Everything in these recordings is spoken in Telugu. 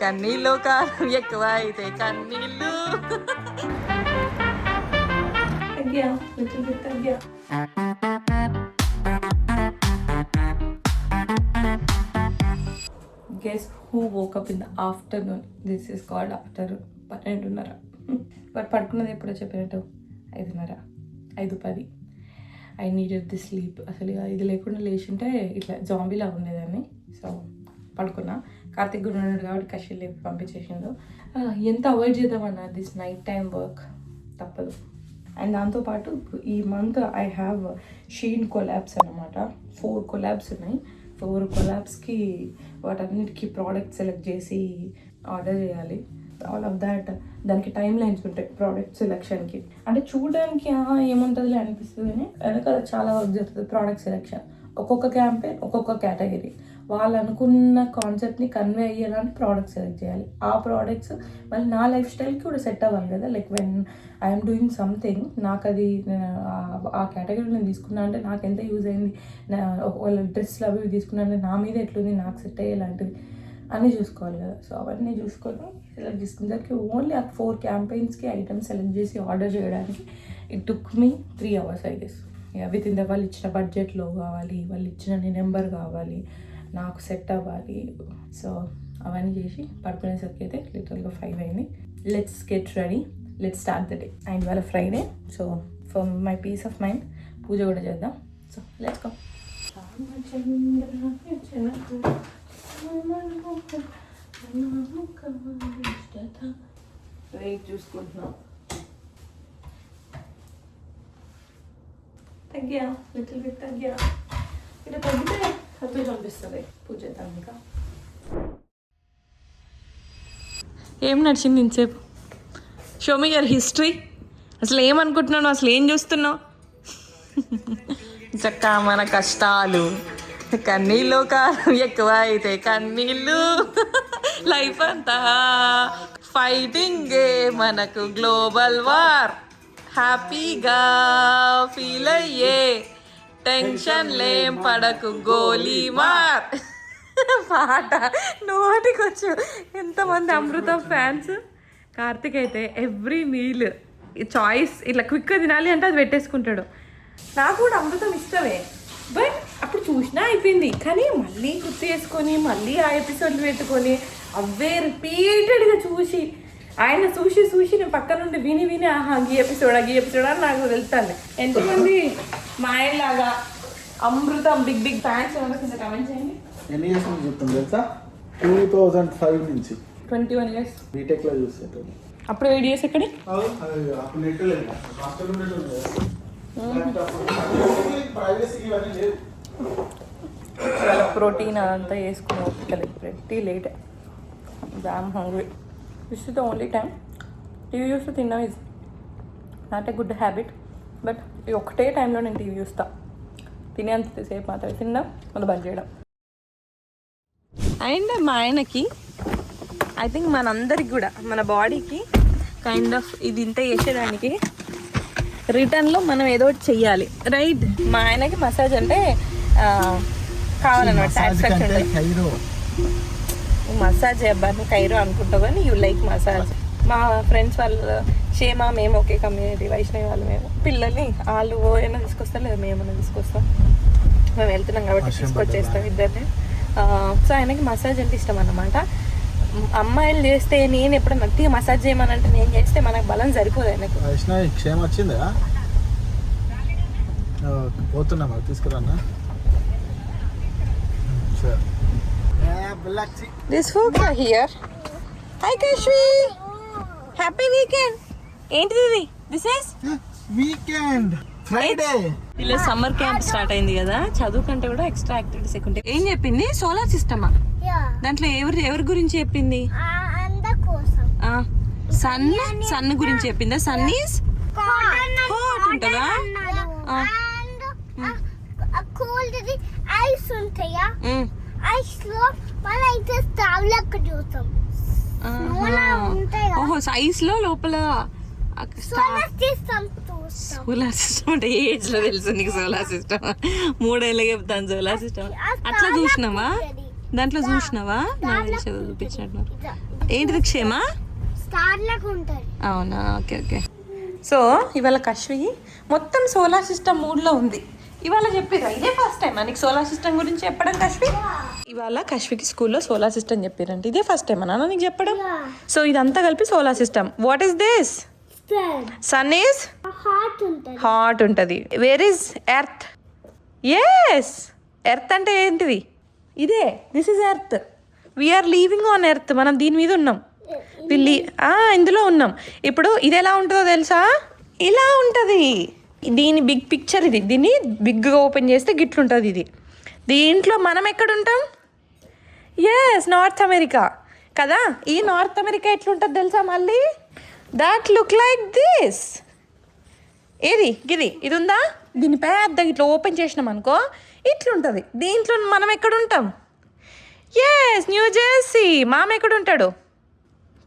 కన్నీళ్ళు కారం ఎక్కువ అయితే కన్నీళ్ళు. Guess who woke up in the afternoon? This is called afternoon. 12:30. But పడుకున్నది ఎప్పుడో చెప్పినట్టు 5:30, 5:10. I needed the sleep. అసలు ఇది లేకుండా లేచింటే ఇట్లా జాంబీలా ఉండేదాన్ని. సో పడుకున్నా. కార్తిక్ కూడా ఉన్నాడు కాబట్టి కషిల్ లేపి పంపించేసిండు. ఎంత అవాయిడ్ చేద్దామన్నా దిస్ నైట్ టైం వర్క్ తప్పదు. అండ్ దాంతోపాటు ఈ month I have Shein collapse అనమాట. 4 కొలాబ్స్ ఉన్నాయి. 4 కొలాబ్స్కి వాటన్నిటికీ ప్రోడక్ట్ సెలెక్ట్ చేసి ఆర్డర్ చేయాలి. ఆల్ ఆఫ్ దాట్ దానికి టైం లైన్స్ ఉంటాయి ప్రోడక్ట్ సెలెక్షన్కి. అంటే చూడడానికి ఏముంటుందిలే అనిపిస్తుంది కానీ వెనకాల చాలా వర్క్ జరుగుతుంది. ప్రోడక్ట్ సెలెక్షన్, ఒక్కొక్క క్యాంపెయిన్, ఒక్కొక్క కేటగిరీ, వాళ్ళు అనుకున్న కాన్సెప్ట్ని కన్వే అయ్యేలాంటి ప్రోడక్ట్స్ సెలెక్ట్ చేయాలి. ఆ ప్రోడక్ట్స్ మళ్ళీ నా లైఫ్ స్టైల్కి కూడా సెట్ అవ్వాలి కదా. Like when I'm doing something, నాకు అది ఆ కేటగిరీ నేను తీసుకున్నా అంటే నాకు ఎంత యూజ్ అయింది, వాళ్ళ డ్రెస్లు అవి తీసుకున్నా అంటే నా మీద ఎట్లుంది, నాకు సెట్ అయ్యేలాంటివి అన్నీ చూసుకోవాలి కదా. సో అవన్నీ చూసుకొని సెలెక్ట్ చేసుకున్న దానికి ఓన్లీ ఆ 4 క్యాంపెయిన్స్కి ఐటమ్స్ సెలెక్ట్ చేసి ఆర్డర్ చేయడానికి it took me 3 hours I guess. With in the వాళ్ళు ఇచ్చిన బడ్జెట్లో కావాలి, వాళ్ళు ఇచ్చిన నెంబర్ కావాలి, నాకు సెట్ అవ్వాలి. సో అవన్నీ చేసి పడుకునేసరికి అయితే లిటరల్గా 5 అయింది. Let's get ready, let's start the day. And ఇవాళ Friday, so for my peace of mind పూజ కూడా చేద్దాం. So let's go. వెయిట్ చూసుకుంటున్నాం. తగ్గా లిటిల్ బిట్ తగ్గా. ఇట్లా తగ్గితే హ్యాపీ అనిపిస్తుంది. పూజ చేద్దాం. ఇంకా ఏం నడిచింది ఇంతసేపు? Show me your history. అసలు ఏమనుకుంటున్నాను, అసలు ఏం చూస్తున్నావు? చక్క మన కష్టాలు, కన్నీళ్ళు కారం ఎక్కువ అయితే కన్నీళ్ళు. లైఫ్ అంతా ఫైటింగే మనకు గ్లోబల్ వార్. హ్యాపీగా ఫీల్ అయ్యే టెన్షన్ లేం పడకు గోలీ మార్. పాట నోటికొచ్చు. ఎంతమంది అమృతం ఫ్యాన్స్. కార్తిక్ అయితే ఎవ్రీ మీల్ చాయిస్ ఇట్లా క్విక్గా తినాలి అంటే అది పెట్టేసుకుంటాడు. నాకు కూడా అమృతం ఇష్టమే, బట్ అప్పుడు చూసినా అయిపోయింది. కానీ మళ్ళీ గుర్తు చేసుకొని మళ్ళీ ఆ ఎపిసోడ్లు పెట్టుకొని అవే రిపీటెడ్గా చూసి ఆయన చూసి నేను పక్క నుండి విని ఆహా ఈ ఎపిసోడ్ అని నాకు వెళ్తాను. ఎంతమంది మా ఆయనలాగా అమృతం బిగ్ ఫ్యాన్స్ కింద కమెంట్ చేయండి. ఎన్ని ఇయర్స్ నుంచి చెప్తాను తెలుసా? 2005 నుంచి 21 years బీటెక్లో చూసేది. అప్పుడు వీడియోస్ ఎక్కడి ప్రోటీన్ అదంతా వేసుకుని ఓపికలేదు. ప్రతి late damn hungry. This is the only time TV చూస్తూ తిన్నాం. Is not a good habit, but ఈ ఒకటే టైంలో నేను టీవీ చూస్తా. తినేంతసేపు మాత్రమే తిన్నాం, మళ్ళీ బంద్ చేయడం. అండ్ మా ఆయనకి ఐ థింక్ మనందరికి కూడా మన బాడీకి కైండ్ ఆఫ్ ఇది ఇంత చేసేదానికి రిటర్న్లో మనం ఏదో ఒకటి చెయ్యాలి, రైట్? మా ఆయనకి మసాజ్ అంటే కావాలన్నమాట, సాటిస్ఫాక్షన్. మసాజ్ అబ్బాయి కైరో అనుకుంటావు కానీ యూ లైక్ మసాజ్. మా ఫ్రెండ్స్ వాళ్ళు క్షేమ, మేము ఒకే కమ్యూనిటీ, వైష్ణవి వాళ్ళు, మేము పిల్లల్ని వాళ్ళు ఏమైనా తీసుకొస్తాం లేదా మేమన్నా తీసుకొస్తాం. మేము వెళ్తున్నాం కాబట్టి తీసుకొచ్చేస్తాం ఇద్దరిని. సో ఆయనకి మసాజ్ అంటే ఇష్టం అన్నమాట. అమ్మాయిలు చేస్తే నేను ఎప్పుడైనా నత్తిగా మసాజ్ చేయమనంటే నేను చేస్తే మనకు బలం సరిపోదు ఆయనకు. క్షేమ వచ్చిందా? పోతున్నా తీసుకురా. This food here. Hi Kashvi. Happy weekend. ఏంటిది ఇది? This is weekend Friday. ఇలా సమ్మర్ క్యాంప్ స్టార్ట్ అయింది కదా, చదువు కంటే కూడా ఎక్స్ట్రా యాక్టివిటీస్ ఎక్కువ ఉంటాయి. ఏం చెప్పింది? సోలార్ సిస్టమా? దాంట్లో ఎవరి గురించి చెప్పింది? సన్ గురించి చెప్పిందా? సన్ ఈజ్ హాట్ ఉంటుందా? ఓహో, ఐస్ లో లోపల సోలార్ సిస్టమ్ అంటే ఏ ఏజ్ లో తెలుసు నీకు? సోలార్ సిస్టమ్ 3 ఏళ్ళకి చెప్తాను సోలార్ సిస్టమ్. అట్లా చూసినావా? దాంట్లో చూసినావా చూపించినట్టు ఏంటిది క్షేమా అవునా ఓకే ఓకే సో ఇవాళ కశ్వి మొత్తం సోలార్ సిస్టమ్ మూడ్లో ఉంది ఇవాళ చెప్పిరా ఇదే ఫస్ట్ టైం నీకు సోలార్ సిస్టమ్ గురించి చెప్పడం కశ్వి ఇవాళ కశ్వికి స్కూల్లో సోలార్ సిస్టమ్ చెప్పారంటే ఇదే ఫస్ట్ టైం అన్నా నీకు చెప్పడం సో ఇదంతా కలిపి solar system what is this sun is hot ఉంటుంది where is earth yes earth అంటే ఏంటిది ఇదే this is earth we are living on earth మనం దీని మీద ఉన్నాం ఇందులో ఉన్నాం ఇప్పుడు ఇది ఎలా ఉంటుందో తెలుసా ఇలా ఉంటుంది దీని బిగ్ పిక్చర్ ఇది దీన్ని బిగ్గా ఓపెన్ చేస్తే గిట్లుంటుంది ఇది దీంట్లో మనం ఎక్కడ ఉంటాం ఎస్ నార్త్ అమెరికా కదా ఈ నార్త్ అమెరికా ఎట్లుంటుంది తెలుసా మళ్ళీ దాట్ లుక్ లైక్ దిస్ ఇది ఉందా దీన్ని పెద్దగా ఇట్లా ఓపెన్ చేసినాం అనుకో ఇట్లుంటుంది దీంట్లో మనం ఎక్కడ ఉంటాం ఎస్ న్యూ జెర్సీ మామ ఎక్కడ ఉంటాడు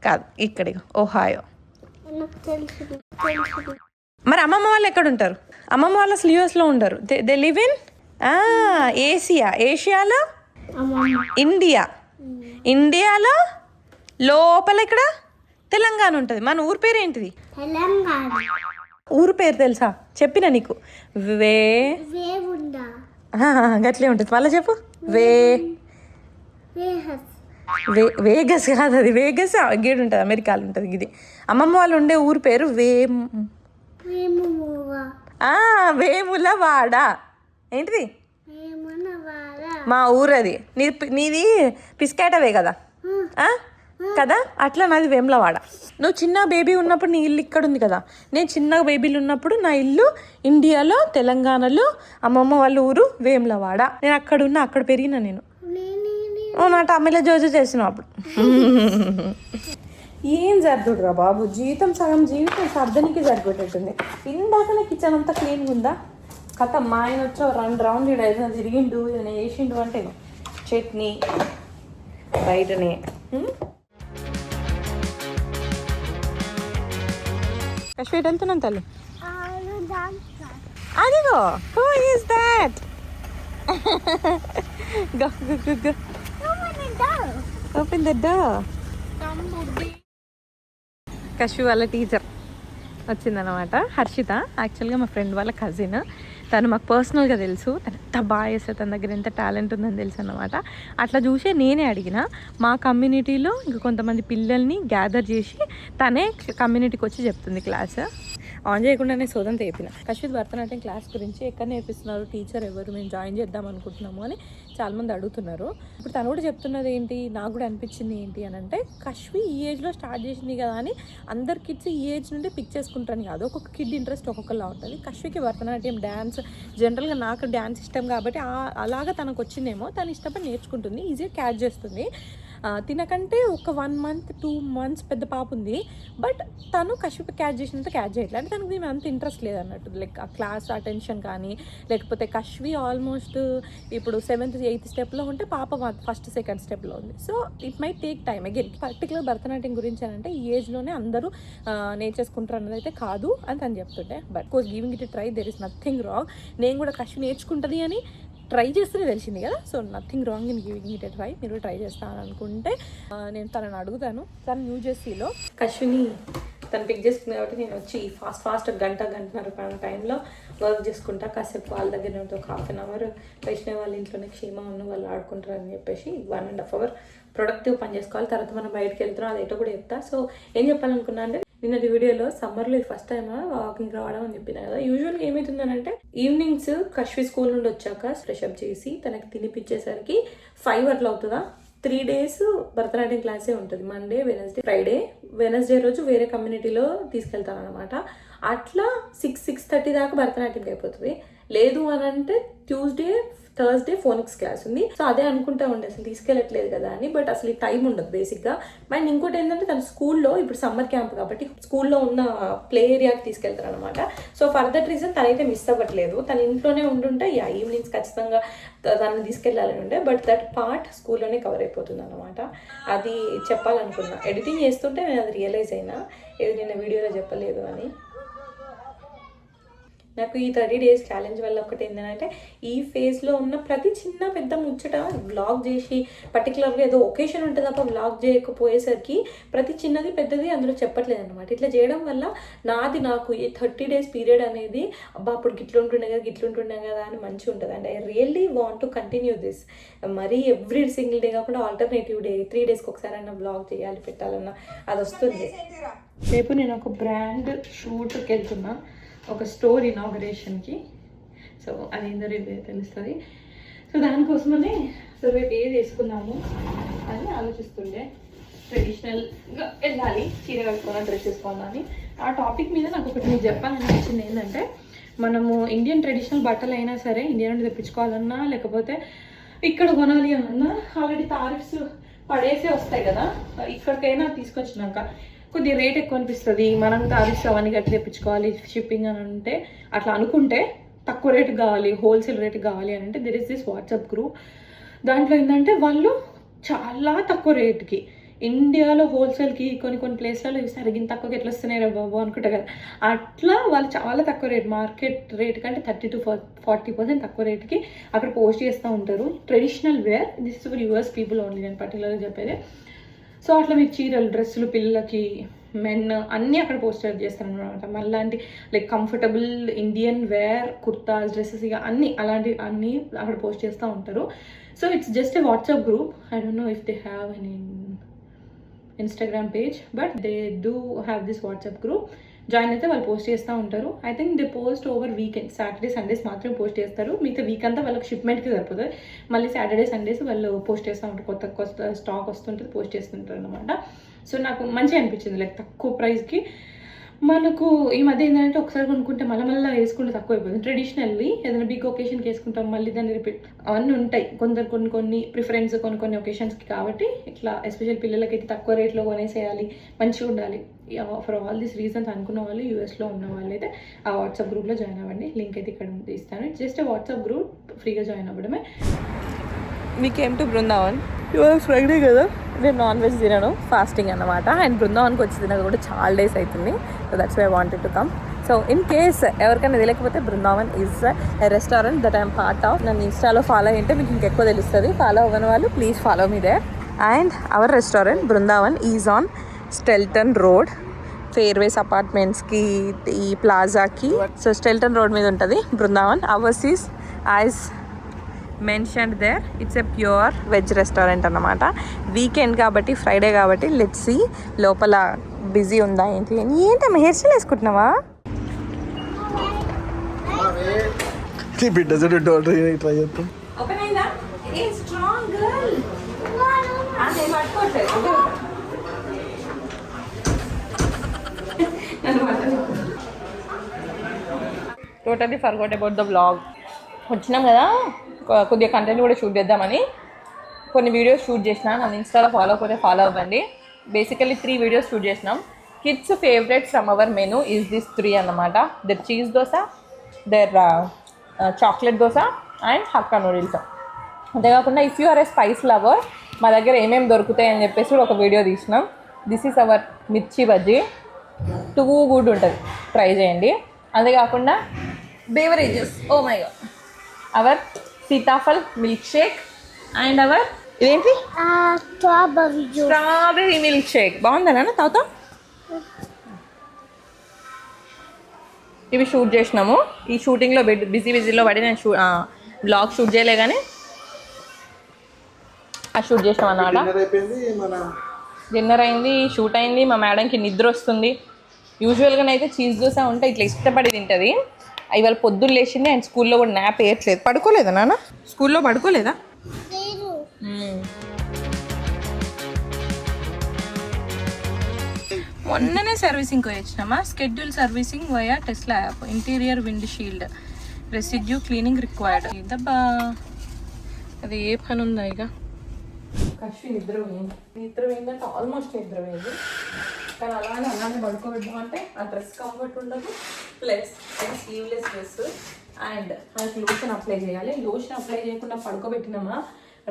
కాదు ఇక్కడికి ఓహాయో మరి అమ్మమ్మ వాళ్ళు ఎక్కడ ఉంటారు అమ్మమ్మ వాళ్ళు అసలు యూఎస్లో ఉండరు దే లివ్ ఇన్ ఏషియాలో ఇండియాలో లోపల ఇక్కడ తెలంగాణ ఉంటుంది మన ఊరు పేరు ఏంటిది ఊరు పేరు తెలుసా చెప్పిన నీకు గట్లే ఉంటుంది మళ్ళీ చెప్పు వేగస్ కాదు అది వేగస్ గేడు ఉంటుంది అమెరికాలో ఉంటుంది ఇది అమ్మమ్మ వాళ్ళు ఉండే ఊరు పేరు వేములవాడ ఏంటిది మా ఊరు అది నీది పిస్కాటవే కదా కదా అట్లా నాది వేములవాడ నువ్వు చిన్న బేబీ ఉన్నప్పుడు నీ ఇల్లు ఇక్కడ ఉంది కదా నేను చిన్న బేబీలు ఉన్నప్పుడు నా ఇల్లు ఇండియాలో తెలంగాణలో అమ్మమ్మ వాళ్ళ ఊరు వేములవాడ నేను అక్కడ పెరిగిన నేను నా టమ్మిలో జోజు చేసినావు అప్పుడు ఏం సర్దుడురా బాబు జీవితం సర్దనికి సరిపోయేటట్టుంది ఇందాకనే కిచెన్ అంతా క్లీన్గా ఉందా కథ మా ఆయన వచ్చి 2 రౌండ్లు ఏదైనా తిరిగిండు ఏదైనా వేసిండు అంటే చట్నీ బయటనే కశ్మీర్ వెళ్తున్నాను తల్లి అదిగో who is that go open the door Kashmir వాళ్ళ టీచర్ వచ్చిందనమాట హర్షిత యాక్చువల్గా మా ఫ్రెండ్ వాళ్ళ కజిన్ తను మాకు పర్సనల్గా తెలుసు తను ఎంత బాగా చేస్తుంది తన దగ్గర ఎంత టాలెంట్ ఉందని తెలుసు అనమాట అట్లా చూసే నేనే అడిగిన మా కమ్యూనిటీలో ఇంకా కొంతమంది పిల్లల్ని గ్యాదర్ చేసి తనే కమ్యూనిటీకి వచ్చి చెప్తుంది క్లాస్ ఆన్ చేయకుండానే సోదంతా చెప్పిన కశ్మీర్ భరతనాట్యం క్లాస్ గురించి ఎక్కడ నేర్పిస్తున్నారు టీచర్ ఎవరు మేము జాయిన్ చేద్దాం అనుకుంటున్నాము అని చాలామంది అడుగుతున్నారు ఇప్పుడు తను కూడా చెప్తున్నది ఏంటి నాకు కూడా అనిపించింది ఏంటి అని అంటే కశ్మీర్ ఈ ఏజ్లో స్టార్ట్ చేసింది కదా అని అందరు కిడ్స్ ఈ ఏజ్ నుండి పిక్ చేసుకుంటారని కాదు ఒక్కొక్క కిడ్ ఇంట్రెస్ట్ ఒక్కొక్కలా ఉంటుంది కశ్మీర్కి భరతనాట్యం డ్యాన్స్ జనరల్గా నాకు డ్యాన్స్ ఇష్టం కాబట్టి అలాగా తనకు వచ్చిందేమో తను ఇష్టపడి నేర్చుకుంటుంది ఈజీగా క్యాచ్ చేస్తుంది తినకంటే ఒక 1 month 2 months పెద్ద పాప ఉంది బట్ తను కశ్మీర్ క్యాచ్ చేసినంత క్యాచ్ చేయట్లేదు అంటే తనకు మేము అంత ఇంట్రెస్ట్ లేదన్నట్టు లైక్ ఆ క్లాస్ అటెన్షన్ కానీ లేకపోతే కశ్మీర్ ఆల్మోస్ట్ ఇప్పుడు 7th 8th స్టెప్లో ఉంటే పాప 1st 2nd స్టెప్లో ఉంది so it might take time again particular Bharatanatyam గురించి అని అంటే ఈ ఏజ్లోనే అందరూ నేర్చేసుకుంటారు అన్నది అయితే కాదు అని తను చెప్తుంటే but course giving it try there is nothing wrong నేను కూడా కశ్మీర్ నేర్చుకుంటుంది అని ట్రై చేస్తేనే తెలిసింది కదా so nothing wrong in giving it try మీరు ట్రై చేస్తాను అనుకుంటే నేను తనని అడుగుతాను తను న్యూ జెర్సీలో కశ్మీర్ని తను పిక్ చేసుకుంది కాబట్టి నేను వచ్చి ఫాస్ట్ గంటన్నర టైంలో వర్క్ చేసుకుంటా కాసేపు వాళ్ళ దగ్గర ఒక 1/2 hour వైష్ణవి వాళ్ళ ఇంట్లోనే క్షేమం ఉన్న వాళ్ళు ఆడుకుంటారు అని చెప్పేసి 1.5 hour ప్రొడక్టివ్ పని చేసుకోవాలి తర్వాత మనం బయటకు వెళ్తున్నాం అది ఎటో కూడా చెప్తా సో ఏం చెప్పాలనుకున్నా అంటే నిన్నటి వీడియోలో సమ్మర్లో ఇది ఫస్ట్ టైం వాకింగ్ రావడం అని చెప్పిన కదా యూజువల్గా ఏమవుతుందనంటే ఈవినింగ్స్ కశ్మీర్ స్కూల్ నుండి వచ్చాక ఫ్రెష్ అప్ చేసి తనకి తినిపించేసరికి 5 అట్లా అవుతుందా 3 days భరతనాట్యం క్లాసే ఉంటుంది మండే వెనస్డే ఫ్రైడే వెనస్డే రోజు వేరే కమ్యూనిటీలో తీసుకెళ్తాను అనమాట అట్లా 6-6:30 దాకా భరతనాట్యం అయిపోతుంది లేదు అని అంటే ట్యూస్డే థర్స్డే ఫోనిక్స్ క్లాస్ ఉంది సో అదే అనుకుంటా ఉండే అసలు తీసుకెళ్ళట్లేదు కదా అని బట్ అసలు ఈ టైం ఉండదు బేసిక్గా అండ్ ఇంకోటి ఏంటంటే తన స్కూల్లో ఇప్పుడు సమ్మర్ క్యాంప్ కాబట్టి స్కూల్లో ఉన్న ప్లే ఏరియాకి తీసుకెళ్తారు అనమాట సో ఫర్ దట్ రీజన్ తనైతే మిస్ అవ్వట్లేదు తన ఇంట్లోనే ఉండుంటే ఈవినింగ్స్ ఖచ్చితంగా తనని తీసుకెళ్ళాలని ఉండే బట్ దట్ పార్ట్ స్కూల్లోనే కవర్ అయిపోతుంది అనమాట అది చెప్పాలనుకున్నా ఎడిటింగ్ చేస్తుంటే నేను అది రియలైజ్ అయినా ఇది నిన్న వీడియోలో చెప్పలేదు అని నాకు ఈ 30 days ఛాలెంజ్ వల్ల ఒకటి ఏంటంటే ఈ ఫేజ్లో ఉన్న ప్రతి చిన్న పెద్ద ముచ్చట వ్లాగ్ చేసి పర్టికులర్గా ఏదో ఒకేషన్ ఉంటుంది తప్ప వ్లాగ్ చేయకపోయేసరికి ప్రతి చిన్నది పెద్దది అందులో చెప్పట్లేదు అనమాట. ఇట్లా చేయడం వల్ల నాకు ఈ 30 days పీరియడ్ అనేది అబ్బా అప్పుడు గిట్లుంటుండే కదా అని మంచిగా ఉంటుంది. And I really want to continue this. మరీ ఎవ్రీ సింగిల్ డే కాకుండా ఆల్టర్నేటివ్ డే 3 daysకి ఒకసారి అన్న వ్లాగ్ చేయాలి పెట్టాలన్న అది వస్తుంది. రేపు నేను ఒక బ్రాండ్ షూట్కి వెళ్తున్నా, ఒక స్టోర్ ఇనాగరేషన్కి. సో అదేందో రేపు తెలుస్తుంది. సో దానికోసమనే రేపు ఏది వేసుకుందాము అని ఆలోచిస్తుండే. ట్రెడిషనల్గా వెళ్ళాలి, చీర కట్టుకోవాలి, డ్రెస్ వేసుకోవాలని. ఆ టాపిక్ మీద నాకు ఒకటి మీకు చెప్పాలనిపించింది ఏంటంటే, మనము ఇండియన్ ట్రెడిషనల్ బట్టలు అయినా సరే ఇండియా నుండి తెప్పించుకోవాలన్నా లేకపోతే ఇక్కడ కొనాలి అన్నా ఆల్రెడీ టారిఫ్స్ పడేసే వస్తాయి కదా. ఇక్కడికైనా తీసుకొచ్చినాక కొద్దిగా రేట్ ఎక్కువ అనిపిస్తుంది, మనం టారిఫ్స్ అవన్నీ గట్టి తెప్పించుకోవాలి షిప్పింగ్ అని అంటే, అట్లా అనుకుంటే తక్కువ రేటుకి కావాలి, హోల్సేల్ రేటుకి కావాలి అని అంటే there is this WhatsApp group. దాంట్లో ఏంటంటే వాళ్ళు చాలా తక్కువ రేటుకి ఇండియాలో హోల్సేల్కి కొన్ని ప్లేస్లలో చూస్తారు ఇంత తక్కువకి ఎట్లా వస్తున్నాయి రా బాబు అనుకుంటా కదా, అట్లా వాళ్ళు చాలా తక్కువ రేట్, మార్కెట్ రేట్ కంటే 30 to 40% తక్కువ రేట్కి అక్కడ పోస్ట్ చేస్తూ ఉంటారు. Traditional wear, this is for US people only నేను పర్టికులర్గా చెప్పేది. సో అట్లా మీకు చీరలు, డ్రెస్సులు, పిల్లలకి, మెన్ అన్నీ అక్కడ పోస్ట్ చేస్తాను అనమాట. మళ్ళీ like comfortable Indian wear, kurtas, dresses, ఇక అన్నీ అక్కడ పోస్ట్ చేస్తూ ఉంటారు. So it's just a WhatsApp group. I don't know if they have an Instagram page, but they do have this WhatsApp group. Join అయితే వాళ్ళు పోస్ట్ చేస్తూ ఉంటారు. I think they post over weekend, Saturday Sundays మాత్రం పోస్ట్ చేస్తారు. మిగతా వీక్ అంతా వాళ్ళకి షిప్మెంట్కి సరిపోతుంది. మళ్ళీ సాటర్డే సండేస్ వాళ్ళు పోస్ట్ చేస్తూ ఉంటారు, కొత్త స్టాక్ వస్తుంటుంది, పోస్ట్ చేస్తుంటారు అనమాట. సో నాకు మంచిగా అనిపించింది, లైక్ తక్కువ ప్రైస్కి. మనకు ఈ మధ్య ఏంటంటే ఒకసారి కొనుక్కుంటే మళ్ళీ వేసుకుంటే తక్కువ అయిపోతుంది. ట్రెడిషనల్లీ ఏదైనా బిగ్ ఒకేషన్కి వేసుకుంటాం, మళ్ళీ దాన్ని రిపీట్ అవన్నీ ఉంటాయి. కొన్ని ప్రిఫరెన్స్ కొన్ని ఒకేషన్స్కి. కాబట్టి ఇట్లా ఎస్పెషల్ పిల్లలకి అయితే తక్కువ రేట్లో కొనేసేయాలి, మంచిగా ఉండాలి. ఫర్ ఆల్ దీస్ రీజన్స్ అనుకున్న వాళ్ళు, యూఎస్లో ఉన్న వాళ్ళు అయితే ఆ వాట్సాప్ గ్రూప్లో జాయిన్ అవ్వండి. లింక్ అయితే ఇక్కడ ఇస్తాను. జస్ట్ వాట్సాప్ గ్రూప్, ఫ్రీగా జాయిన్ అవ్వడమే. We came to Brindavan. ఇవాళ ఫ్రైడే కదా, నేను నాన్ వెజ్ తినను, ఫాస్టింగ్ అన్నమాట. అండ్ బృందావన్కి వచ్చి తినక కూడా చాలా డేస్ అవుతుంది. So that's why I wanted to come. So in case ఎవరికైనా తెలియకపోతే Brindavan is a restaurant that I'm part of. నన్ను ఇన్స్టాలో ఫాలో అయ్యింటే మీకు ఇంకెక్కువ తెలుస్తుంది. ఫాలో అవ్వని వాళ్ళు please follow me there. And our restaurant Brindavan is on Stelton Road, Fairways అపార్ట్మెంట్స్కి, ఈ ప్లాజాకి. సో స్టెల్టన్ రోడ్ మీద ఉంటుంది Brindavan. Hours is as mentioned there, it's a pure veg restaurant అన్నమాట. వీకెండ్ కాబట్టి, ఫ్రైడే కాబట్టి లెట్స్ సీ లోపల బిజీ ఉందా ఏంటి అని. ఏంటమ్మా హెయిర్ స్టైల్ వేసుకుంటున్నావా? బిడ్డ ట్రై చేస్తాం. Totally forgot about the vlog. వచ్చినాం కదా, కొద్దిగా కంటెంట్ కూడా షూట్ చేద్దామని కొన్ని వీడియోస్ షూట్ చేసిన. నన్ను ఇన్స్టాలో ఫాలో అయితే ఫాలో అవ్వండి. బేసికలీ 3 వీడియోస్ షూట్ చేసినాం. Kids favourite from our menu is this 3 అన్నమాట. The cheese dosa, the chocolate dosa and Hakka noodles. అంతేకాకుండా if you are a spice lover, మా దగ్గర ఏమేమి దొరుకుతాయి అని చెప్పేసి ఒక వీడియో తీసినాం. This is our mirchi bajji, too good ఉంటుంది, ట్రై చేయండి. అంతేకాకుండా beverages, oh my god, our sitaphal milkshake and our ఇదేంటి స్ట్రాబెర్రీ మిల్క్ షేక్. బాగుందా నాన్న, తాగుతా? ఇవి షూట్ చేసినాము. ఈ షూటింగ్లో బిజీలో పడి నేను బ్లాగ్ షూట్ చేయలే, కానీ ఆ షూట్ చేసినాం అన్నమాట. డిన్నర్ అయింది, షూట్ అయింది. మా మేడంకి నిద్ర వస్తుంది. యూజువల్గానైతే చీజ్ దోశ ఉంటే ఇట్లా ఇష్టపడి తింటుంది. ఇవాళ పొద్దున్న లేచింది. అండ్ స్కూల్లో కూడా న్యాప్ వేయట్లేదు. పడుకోలేదా నాన్న? స్కూల్లో పడుకోలేదా? మొన్ననే సర్వీసింగ్కి వచ్చినామా. Schedule servicing via Tesla app. Interior windshield, residue cleaning required. ఇదబ్బా అది ఏ పని ఉందా? ఇక కష్టి నిద్ర పోయిందంటే ఆల్మోస్ట్ నిద్ర పోయింది. కానీ అలానే పడుకోబెట్టామంటే ఆ డ్రెస్ కంఫర్ట్ ఉండదు, ప్లస్ అది స్లీవ్లెస్ డ్రెస్. అండ్ మనకి లోషన్ అప్లై చేయాలి. లోషన్ అప్లై చేయకుండా పడుకోబెట్టినామా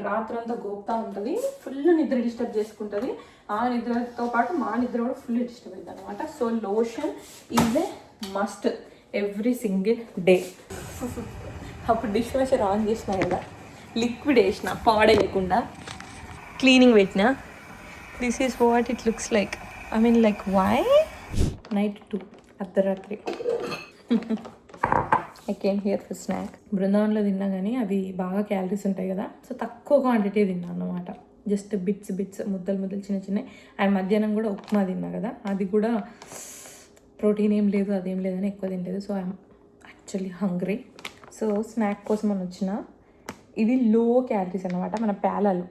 రాత్రంతా గోపుతా ఉంటుంది, ఫుల్ నిద్ర డిస్టర్బ్ చేసుకుంటుంది. ఆ నిద్రతో పాటు మా నిద్ర కూడా ఫుల్ డిస్టర్బ్ అవుతుంది అనమాట. So lotion is a must. Every single day. అప్పుడు డిష్ వాషర్ ఆన్ చేసిన కదా, లిక్విడ్ వేసిన పాడేయకుండా, క్లీనింగ్ పెట్టిన. This is what it looks like. I mean like why night 2 అర్ధరాత్రి. I came here for snack. బృందావన్లో తిన్నా కానీ అవి బాగా క్యాలరీస్ ఉంటాయి కదా, సో తక్కువ క్వాంటిటీ తిన్నా అన్నమాట. జస్ట్ బిట్స్ ముద్దలు చిన్న. అండ్ మధ్యాహ్నం కూడా ఉప్మా తిన్నా కదా, అది కూడా ప్రోటీన్ ఏం లేదు అదేం లేదని ఎక్కువ తినలేదు. So I'm actually hungry. So snack కోసం అని వచ్చిన. ఇది లో క్యాలరీస్ అన్నమాట, మన పేలాలు.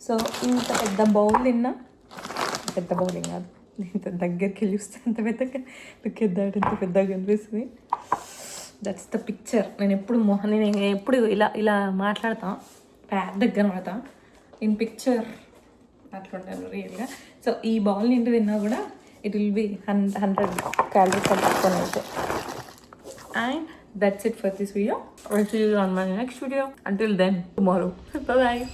సో ఇంత పెద్ద బౌల్ తిన్నా, పెద్ద బౌల్ ఏం కాదు, ఇంత దగ్గరికి వెళ్ళి చూస్తే అంత పెద్దగా ఇంత పెద్దగా కనిపిస్తుంది. That's the picture. నేను ఎప్పుడు ఇలా మాట్లాడతా, పెద్దగా కనబడతా. ఇన్ పిక్చర్ అట్లుంటాను రియల్గా. సో ఈ బౌల్ నిండి తిన్నా కూడా ఇట్ విల్ బి 100 క్యాలరీస్ తక్కువ అయితే. And that's it for this video. I'll see you on my next video. Until then, tomorrow. Bye bye.